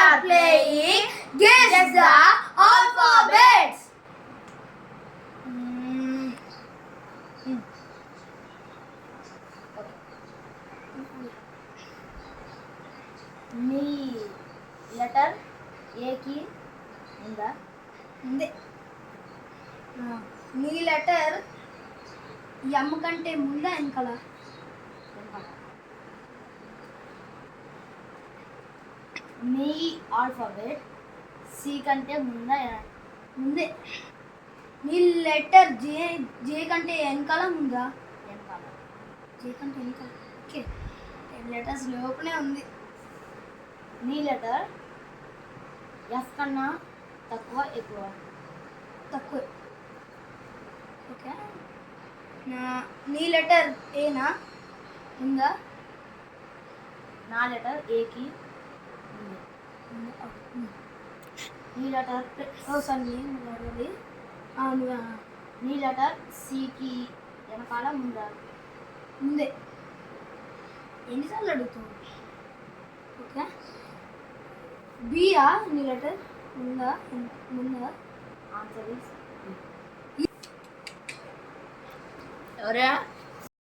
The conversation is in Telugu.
are playing Guess the Alphabets. Me letter ఏకి ఉందా? ఉంది. మీ లెటర్ ఎం కంటే ముందా వెనకాల? మీ ఆల్ఫాబెట్ సి కంటే ముందా? ముందే. మీ లెటర్ జే కంటే వెనకాల ముందా? వెనకాల. జే కంటే వెనకాల. ఓకే, 10 లెటర్స్ లోపలే ఉంది. మీ లెటర్ ఎఫ్ కన్నా తక్కువ ఎక్కువ? తక్కువ. ఓకే, నీ లెటర్ ఏనా ఉందా? నా లెటర్ ఏకి ఉంది. నీ లెటర్ నీ లెటర్ సికి వెనకాల ఉందా? ముందే. ఎన్నిసార్లు అడుగుతావు? ఓకే, బియా నీ లెటర్ ఉందా? ముందా? ఆన్సర్ ఇస్ ఎవరా?